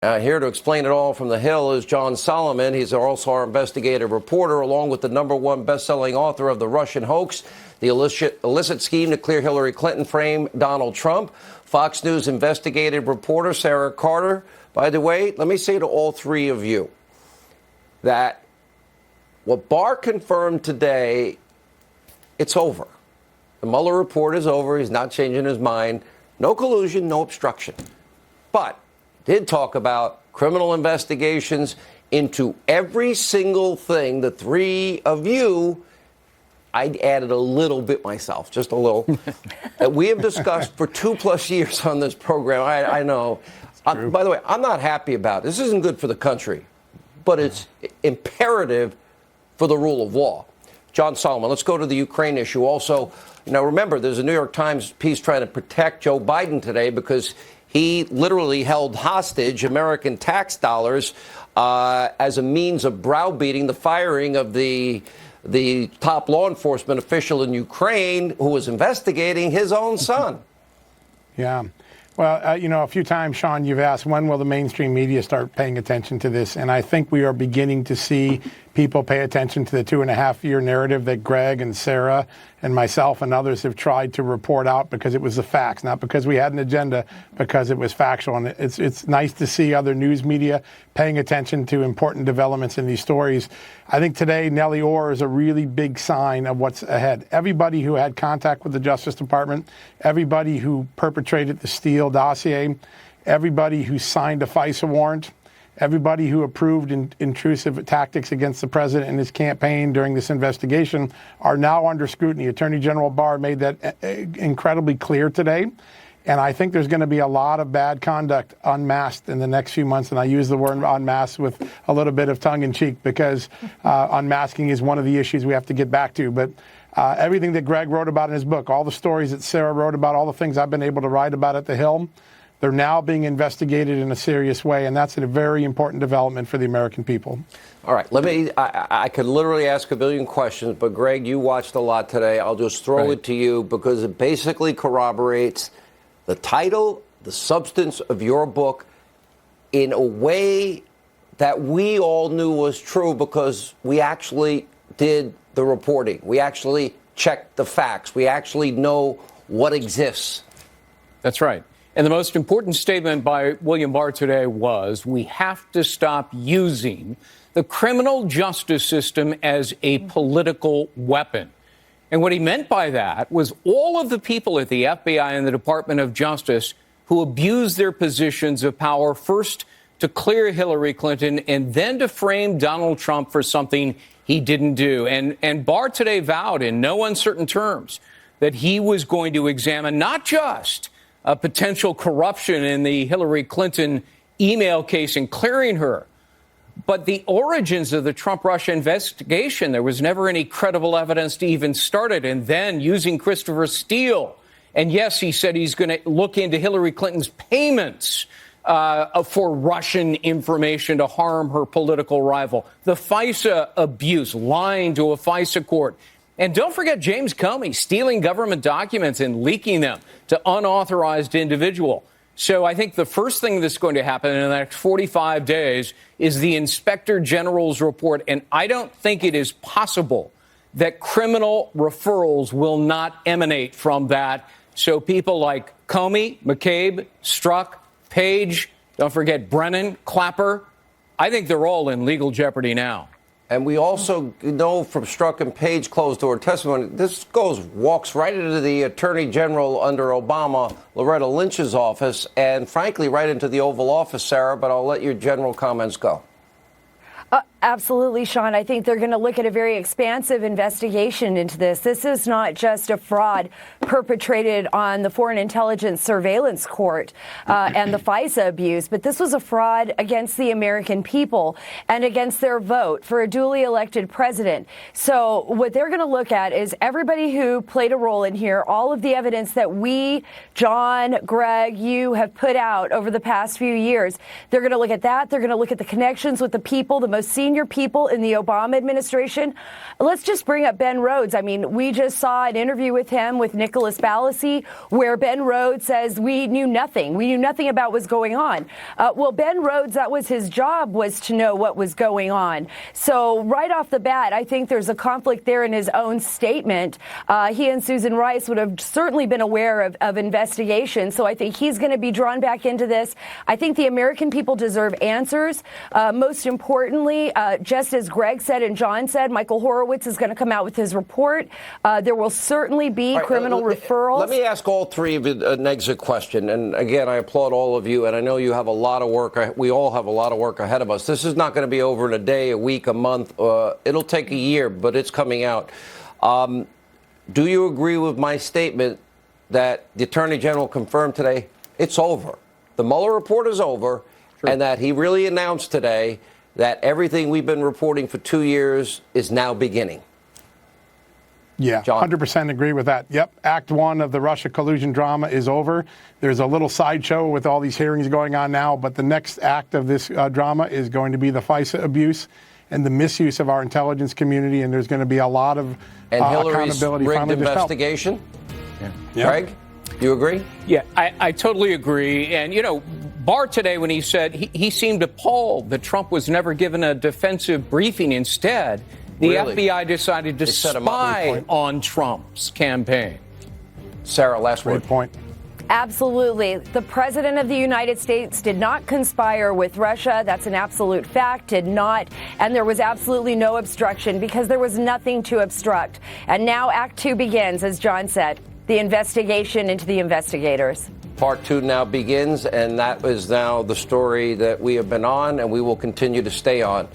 Here to explain it all from the Hill is John Solomon. He's also our investigative reporter, along with the #1 best-selling author of The Russian Hoax, the illicit scheme to clear Hillary Clinton, frame Donald Trump. Fox News investigative reporter Sarah Carter. By the way, let me say to all three of you that what Barr confirmed today, it's over. The Mueller report is over. He's not changing his mind. No collusion, no obstruction. But did talk about criminal investigations into every single thing the three of you, I added a little bit myself, just a little, that we have discussed for 2+ years on this program. I know. By the way, I'm not happy about it. This isn't good for the country, but it's imperative for the rule of law. John Solomon, let's go to the Ukraine issue also. Remember, there's a New York Times piece trying to protect Joe Biden today because he literally held hostage American tax dollars as a means of browbeating the firing of the top law enforcement official in Ukraine who was investigating his own son. Yeah. Well, a few times, Sean, you've asked, when will the mainstream media start paying attention to this? And I think we are beginning to see people pay attention to the 2.5-year narrative that Greg and Sarah and myself and others have tried to report out because it was the facts, not because we had an agenda, because it was factual. And it's nice to see other news media paying attention to important developments in these stories. I think today, Nellie Orr is a really big sign of what's ahead. Everybody who had contact with the Justice Department, everybody who perpetrated the Steele dossier, everybody who signed a FISA warrant, everybody who approved intrusive tactics against the president and his campaign during this investigation are now under scrutiny. Attorney General Barr made that incredibly clear today. And I think there's going to be a lot of bad conduct unmasked in the next few months. And I use the word unmasked with a little bit of tongue in cheek because unmasking is one of the issues we have to get back to. But everything that Greg wrote about in his book, all the stories that Sarah wrote about, all the things I've been able to write about at the Hill, they're now being investigated in a serious way, and that's a very important development for the American people. All right, I could literally ask a billion questions, but Greg, you watched a lot today. I'll just throw it to you because it basically corroborates the title, the substance of your book in a way that we all knew was true because we actually did the reporting. We actually checked the facts. We actually know what exists. That's right. And the most important statement by William Barr today was, we have to stop using the criminal justice system as a political weapon. And what he meant by that was all of the people at the FBI and the Department of Justice who abused their positions of power, first to clear Hillary Clinton and then to frame Donald Trump for something he didn't do. And Barr today vowed in no uncertain terms that he was going to examine not just potential corruption in the Hillary Clinton email case and clearing her, but the origins of the Trump-Russia investigation. There was never any credible evidence to even start it. And then using Christopher Steele. And yes, he said he's going to look into Hillary Clinton's payments for Russian information to harm her political rival. The FISA abuse, lying to a FISA court. And don't forget James Comey stealing government documents and leaking them to unauthorized individual. So I think the first thing that's going to happen in the next 45 days is the Inspector General's report. And I don't think it is possible that criminal referrals will not emanate from that. So people like Comey, McCabe, Strzok, Page, don't forget Brennan, Clapper, I think they're all in legal jeopardy now. And we also know from Strzok and Page closed-door testimony, this walks right into the Attorney General under Obama, Loretta Lynch's office, and frankly, right into the Oval Office, Sarah, but I'll let your general comments go. Absolutely, Sean. I think they're going to look at a very expansive investigation into this. This is not just a fraud perpetrated on the Foreign Intelligence Surveillance Court and the FISA abuse, but this was a fraud against the American people and against their vote for a duly elected president. So what they're going to look at is everybody who played a role in here, all of the evidence that we, John, Greg, you have put out over the past few years. They're going to look at that. They're going to look at the connections with the people, the most senior senior people in the Obama administration. Let's just bring up Ben Rhodes. I mean, we just saw an interview with him with Nicholas Balassi where Ben Rhodes says we knew nothing. We knew nothing about what's going on. Well, Ben Rhodes, that was his job, was to know what was going on. So right off the bat, I think there's a conflict there in his own statement. He and Susan Rice would have certainly been aware of investigations. So I think he's going to be drawn back into this. I think the American people deserve answers. Most importantly, just as Greg said and John said, Michael Horowitz is going to come out with his report. There will certainly be criminal referrals. Let me ask all three of you an exit question. And again, I applaud all of you. And I know you have a lot of work. We all have a lot of work ahead of us. This is not going to be over in a day, a week, a month. It'll take a year, but it's coming out. Do you agree with my statement that the Attorney General confirmed today it's over? The Mueller report is over, and that he really announced today that everything we've been reporting for 2 years is now beginning. Yeah, John. 100% agree with that. Yep, Act 1 of the Russia collusion drama is over. There's a little sideshow with all these hearings going on now, but the next act of this drama is going to be the FISA abuse and the misuse of our intelligence community, and there's going to be a lot of accountability. Rigged investigation? Yeah. Greg, you agree? Yeah, I totally agree. And, you know, Barr today, when he said he seemed appalled that Trump was never given a defensive briefing. Instead, the FBI decided to spy on Trump's campaign. Sarah, last word. Great point. Absolutely. The President of the United States did not conspire with Russia. That's an absolute fact, did not. And there was absolutely no obstruction because there was nothing to obstruct. And now Act 2 begins, as John said, the investigation into the investigators. Part 2 now begins, and that is now the story that we have been on and we will continue to stay on.